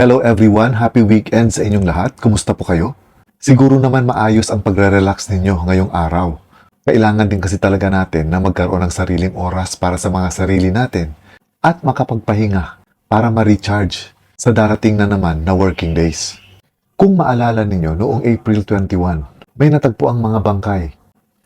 Hello everyone, happy weekend sa inyong lahat. Kumusta po kayo? Siguro naman maayos ang pagre-relax ninyo ngayong araw. Kailangan din kasi talaga natin na magkaroon ng sariling oras para sa mga sarili natin at makapagpahinga para ma-recharge sa darating na naman na working days. Kung maalala ninyo, noong April 21, may natagpo ang mga bangkay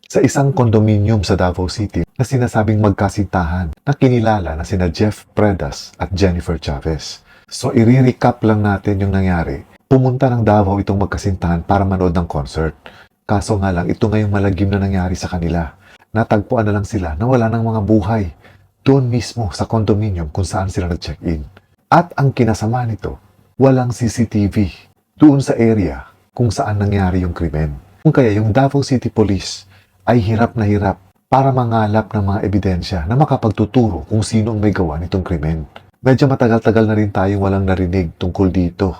sa isang kondominium sa Davao City na sinasabing magkasintahan na kinilala na sina Jeff Predas at Jennifer Chavez. So, i-recap lang natin yung nangyari. Pumunta ng Davao itong magkasintahan para manood ng concert. Kaso nga lang, ito ngayong malagim na nangyari sa kanila. Natagpuan na lang sila na wala ng mga buhay doon mismo sa condominium kung saan sila nag-check-in. At ang kinasama nito, walang CCTV doon sa area kung saan nangyari yung krimen. Kung kaya yung Davao City Police ay hirap na hirap para mangalap ng mga ebidensya na makapagtuturo kung sino ang may gawa nitong krimen. Medyo matagal-tagal na rin tayong walang narinig tungkol dito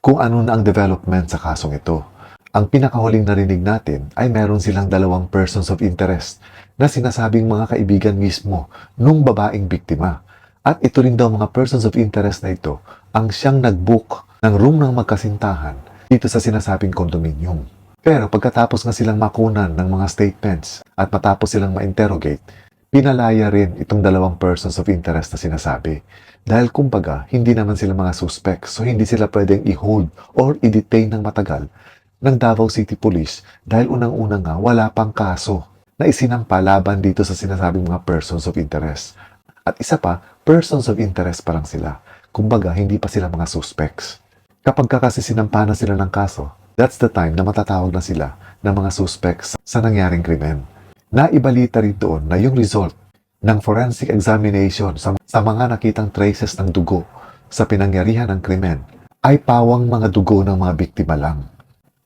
kung ano na ang development sa kasong ito. Ang pinakahuling narinig natin ay meron silang 2 persons of interest na sinasabing mga kaibigan mismo nung babaeng biktima. At ito rin daw mga persons of interest na ito ang siyang nag-book ng room ng magkasintahan dito sa sinasabing condominium. Pero pagkatapos nga silang makunan ng mga statements at matapos silang ma-interrogate, pinalaya rin itong 2 persons of interest na sinasabi. Dahil kumbaga, hindi naman sila mga suspects, so hindi sila pwedeng i-hold or i-detain ng matagal ng Davao City Police dahil unang-una nga wala pang kaso na isinampa laban dito sa sinasabing mga persons of interest. At isa pa, persons of interest pa lang sila. Kumbaga, hindi pa sila mga suspects. Kapag kasi sinampa na sila ng kaso, that's the time na matatawag na sila ng mga suspects sa nangyaring krimen. Naibalita rin doon na yung result ng forensic examination sa mga nakitang traces ng dugo sa pinangyarihan ng krimen ay pawang mga dugo ng mga biktima lang.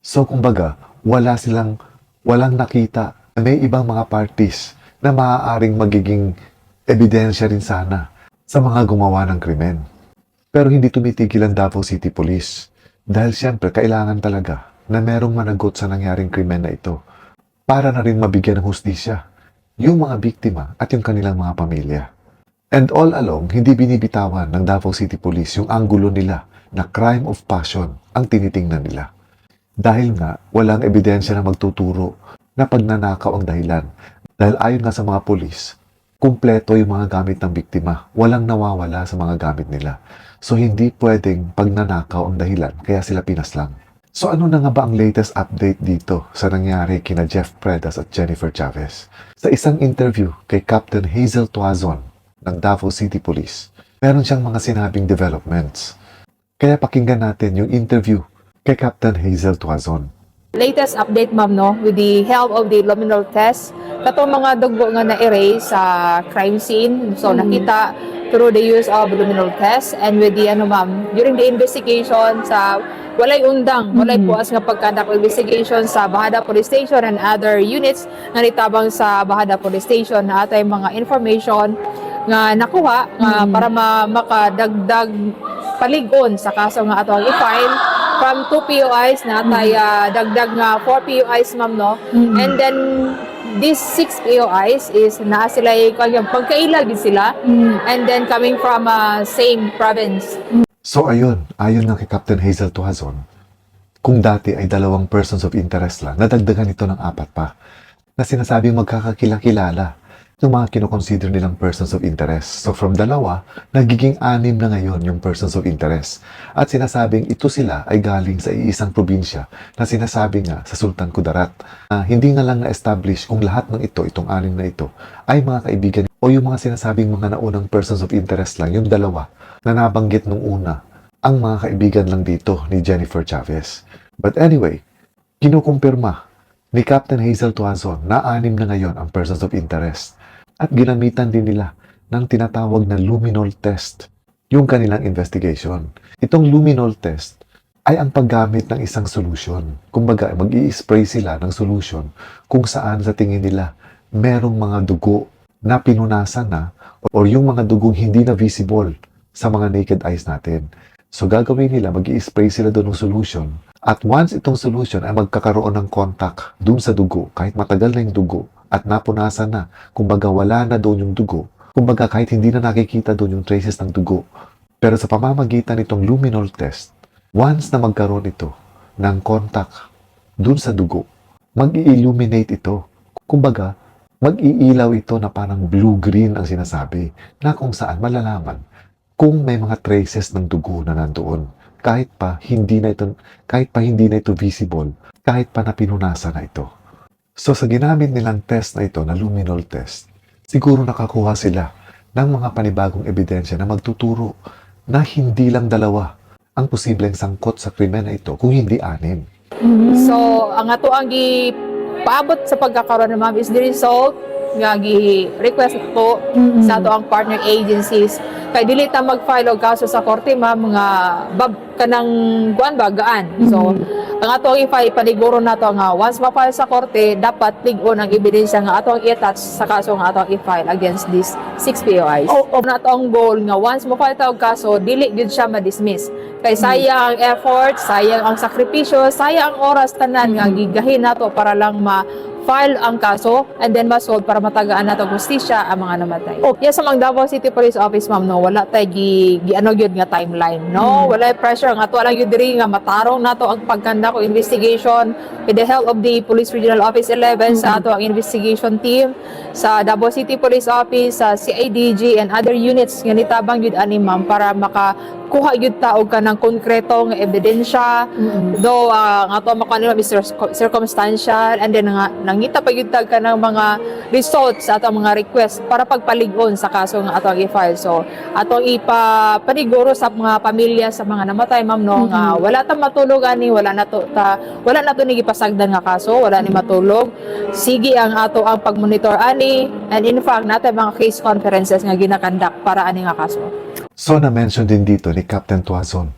So kumbaga, walang nakita na may ibang mga parties na maaaring magiging ebidensya rin sana sa mga gumawa ng krimen. Pero hindi tumitigil ang Davao City Police dahil siyempre kailangan talaga na merong managot sa nangyaring krimen na ito para na rin mabigyan ng hustisya yung mga biktima at yung kanilang mga pamilya. And all along, hindi binibitawan ng Davao City Police yung anggulo nila na crime of passion ang tinitingnan nila. Dahil nga, walang ebidensya na magtuturo na pagnanakaw ang dahilan. Dahil ayon nga sa mga pulis, kumpleto yung mga gamit ng biktima. Walang nawawala sa mga gamit nila. So hindi pwedeng pagnanakaw ang dahilan kaya sila pinaslang. So ano na nga ba ang latest update dito sa nangyari kina Jeff Predas at Jennifer Chavez? Sa isang interview kay Captain Hazel Tuazon ng Davao City Police, meron siyang mga sinabing developments. Kaya pakinggan natin yung interview kay Captain Hazel Tuazon. Latest update, ma'am, no, with the help of the luminol test, katong mga dugo nga na-erase sa crime scene. So, nakita through the use of luminol test and with the, during the investigation sa walay puas nga pagkandak investigation sa Bahada Police Station and other units nga nitabang sa Bahada Police Station na atay mga information nga nakuha para makadagdag paligon sa kaso nga atong i-file from 2 POIs na atay dagdag nga 4 POIs, ma'am, no? And then these 6 POIs is naa sila pagkailag din sila and then coming from same province. So ayun, ayon nga kay Captain Hazel Tuazon, kung dati ay 2 persons of interest lang, nadagdagan ito ng 4 pa na sinasabing magkakakilala yung mga kinoconsider nilang persons of interest. So from 2, nagiging 6 na ngayon yung persons of interest. At sinasabing ito sila ay galing sa iisang probinsya na sinasabi nga sa Sultan Kudarat. Hindi nga lang na-establish kung lahat ng itong 6 na ito, ay mga kaibigan o yung mga sinasabing mga naunang persons of interest lang, yung 2 na nabanggit nung una, ang mga kaibigan lang dito ni Jennifer Chavez. But anyway, kinukumpirma ni Captain Hazel Tuazon na 6 na ngayon ang persons of interest. At ginamitan din nila ng tinatawag na luminol test, yung kanilang investigation. Itong luminol test ay ang paggamit ng isang solution. Kumbaga, mag-i-spray sila ng solution kung saan sa tingin nila merong mga dugo na pinunasan na or yung mga dugong hindi na visible sa mga naked eyes natin. So gagawin nila, mag-i-spray sila doon ng solution. At once itong solution ay magkakaroon ng contact doon sa dugo, kahit matagal na yung dugo, at napunasan na, kumbaga wala na doon yung dugo, kumbaga kahit hindi na nakikita doon yung traces ng dugo, Pero sa pamamagitan nitong luminol test, once na magkaroon ito ng contact dun sa dugo, mag-i-illuminate ito. Kumbaga, mag-iilaw ito na parang blue-green ang sinasabi na kung saan malalaman kung may mga traces ng dugo na nandoon. Kahit pa hindi na ito visible, kahit pa napinunasan na ito. So sa ginamit nilang test na ito, na luminol test, siguro nakakuha sila ng mga panibagong ebidensya na magtuturo na hindi lang dalawa ang posibleng sangkot sa krimen na ito, kung hindi 6. So, ang ato ang paabot sa pagkakaroon ng ma'am is the result nga gi-request ko sa ato ang partner agencies kay dili ta mag-file og kaso sa korte ma'am nga kanang kuan ba gaan. So, ang ato ang i-file paniguro nato nga once ma-file sa korte dapat lig-on ang ebidensya nga ato ang i-attach sa kaso nga ato ang i-file against these 6 POIs. O nato ang goal nga once ma-file ta og kaso dili gyud siya ma-dismiss. Kay sayang ang effort, sayang ang sakripisyo, sayang ang oras tanan nga gigahin nato para lang ma-file ang kaso and then ma-solve para matagaan nato hustisya ang mga namatay. Yes, sa Davao City Police Office ma'am no, wala tay ano gyud nga timeline, no? Wala pressure nga ato lang gyud diri nga matarong nato ang pagkanda ko investigation with the help of the Police Regional Office 11 sa ato ang investigation team sa Davao City Police Office, sa CIDG and other units nga nitabang gyud ani ma'am para makakuha gyud ta og kanang konkreto nga ebidensya. Though ang ato makanila is circumstantial and then nga nangita pa gyud tag kanang mga results sa ato mga request para pagpalig-on sa kaso nga ato ang i-file. So ato ipapaniguro sa mga pamilya sa mga namatay ma'am no nga wala ta matulog ani, wala na to ni gipasagdan nga kaso, wala ni matulog. Sige ang ato ang pagmonitor ani and in fact nato mga case conferences nga ginakandak para ani nga kaso. So na-mention din dito ni Captain Tuazon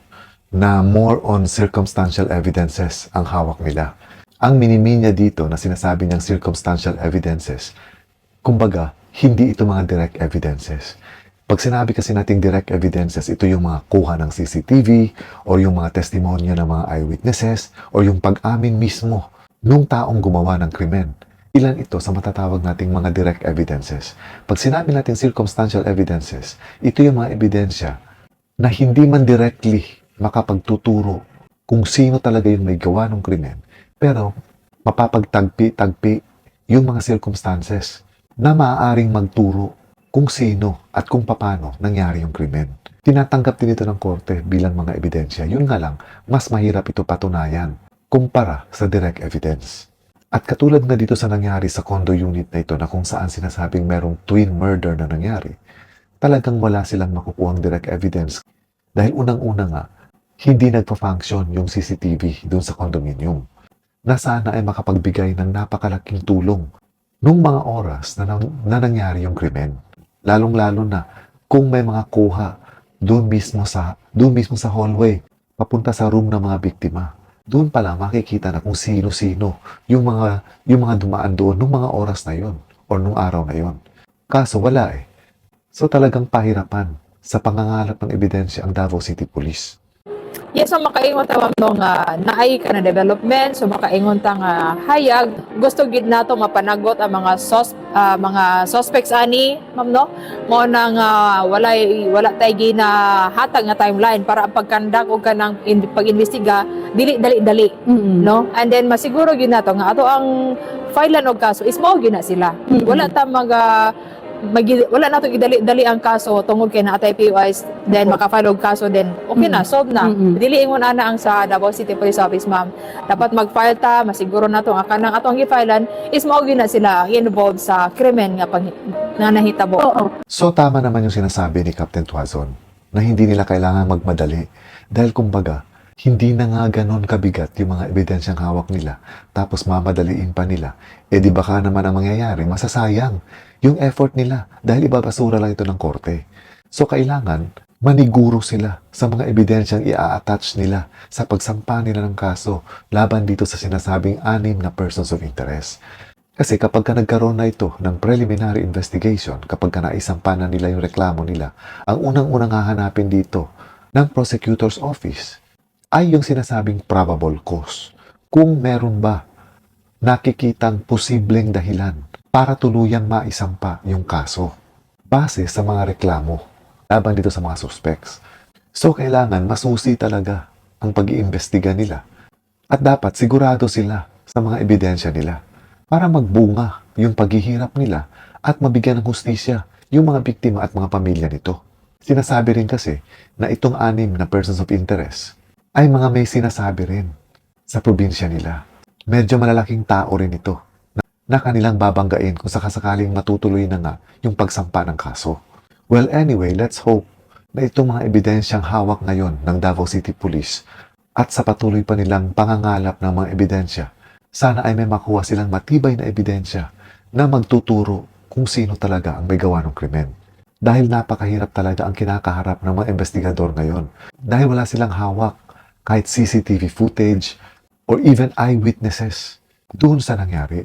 na more on circumstantial evidences ang hawak nila. Ang minimi niya dito na sinasabi niyang circumstantial evidences, kumbaga, hindi ito mga direct evidences. Pag sinabi kasi nating direct evidences, ito yung mga kuha ng CCTV o yung mga testimonya ng mga eyewitnesses o yung pag-amin mismo nung taong gumawa ng krimen. Ilan ito sa matatawag nating mga direct evidences. Pag sinabi nating circumstantial evidences, ito yung mga ebidensya na hindi man directly makapagtuturo kung sino talaga yung may gawa ng krimen, pero mapapagtagpi-tagpi yung mga circumstances na maaaring magturo kung sino at kung paano nangyari yung krimen. Tinatanggap din ito ng korte bilang mga ebidensya. Yun nga lang, mas mahirap ito patunayan kumpara sa direct evidence. At katulad na dito sa nangyari sa condo unit na ito na kung saan sinasabing merong twin murder na nangyari, talagang wala silang makukuhang direct evidence dahil unang-una nga, hindi nagpa-function yung CCTV doon sa condominium na sana ay makapagbigay ng napakalaking tulong nung mga oras na nangyari yung krimen. Lalong-lalo na kung may mga kuha doon mismo sa hallway papunta sa room ng mga biktima. Doon pa lang makikita na kung sino-sino yung mga dumaan doon nung mga oras na yon o nung araw na yon. Kaso wala eh. So talagang pahirapan sa pangangalap ng ebidensya ang Davao City Police. Yes, so makaingon ta ma'am no nga naay ka na development, so makaingon ta nga hayag gusto gid nato mapanagot ang mga suspects ani ma'am no mo nang wala tay ginahatag nga timeline para ang pagkandak og kanang pag-imbestiga dili dali no, and then masiguro gid nato nga ato ang filean og kaso is mao gyud na sila. Wala ta wala na ito idali ang kaso tungod kay naatay POIs then makafile og kaso then okay na, solve na. Dili ingon ana ang sa Davao City Police Office ma'am. Dapat mag-file ta, masiguro na ito ang kanang atong gi-filean is maugi na sila involved sa krimen nga nahitabo. So tama naman yung sinasabi ni Captain Tuazon na hindi nila kailangan magmadali dahil kumbaga hindi na nga ganon kabigat yung mga ebidensyang hawak nila tapos mamadaliin pa nila. Eh di baka naman ang mangyayari, masasayang yung effort nila dahil ibabasura lang ito ng korte. So kailangan maniguro sila sa mga ebidensyang i-attach nila sa pagsampa nila ng kaso laban dito sa sinasabing 6 na persons of interest. Kasi kapag ka nagkaroon na ito ng preliminary investigation, kapag ka naisampa na nila yung reklamo nila, ang unang-unang hahanapin dito ng prosecutor's office ay yung sinasabing probable cause. Kung meron ba nakikitang posibleng dahilan para tuluyang maisampa yung kaso base sa mga reklamo laban dito sa mga suspects. So, kailangan masusi talaga ang pag-iimbestiga nila. At dapat sigurado sila sa mga ebidensya nila para magbunga yung paghihirap nila at mabigyan ng hustisya yung mga biktima at mga pamilya nito. Sinasabi rin kasi na itong 6 na persons of interest ay mga may sinasabi rin sa probinsya nila. Medyo malalaking tao rin ito na kanilang babanggain kung sakasakaling matutuloy na nga yung pagsampa ng kaso. Well, anyway, let's hope na itong mga ebidensyang hawak ngayon ng Davao City Police at sa patuloy pa nilang pangangalap ng mga ebidensya, sana ay may makuha silang matibay na ebidensya na magtuturo kung sino talaga ang may gawa ng krimen. Dahil napakahirap talaga ang kinakaharap ng mga investigador ngayon. Dahil wala silang hawak kahit CCTV footage or even eyewitnesses doon sa nangyari.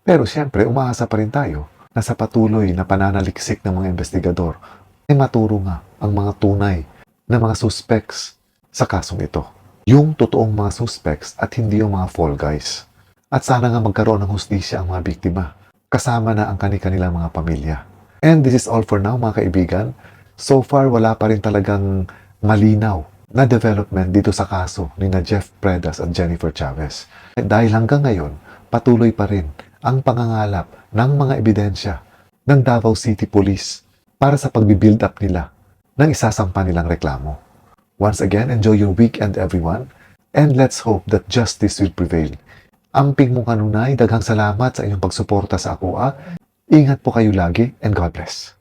Pero siyempre, umaasa pa rin tayo na sa patuloy na pananaliksik ng mga investigador ay maturo nga ang mga tunay na mga suspects sa kasong ito. Yung totoong mga suspects at hindi yung mga fall guys. At sana nga magkaroon ng hustisya ang mga biktima, kasama na ang kanilang mga pamilya. And this is all for now mga kaibigan. So far, wala pa rin talagang malinaw na development dito sa kaso ni na Jeff Predas at Jennifer Chavez. At dahil hanggang ngayon, patuloy pa rin ang pangangalap ng mga ebidensya ng Davao City Police para sa pagbibuild up nila ng isasampa nilang reklamo. Once again, enjoy your weekend everyone, and let's hope that justice will prevail. Amping mo kanunay, daghang salamat sa inyong pagsuporta sa Ako. Ingat po kayo lagi, and God bless.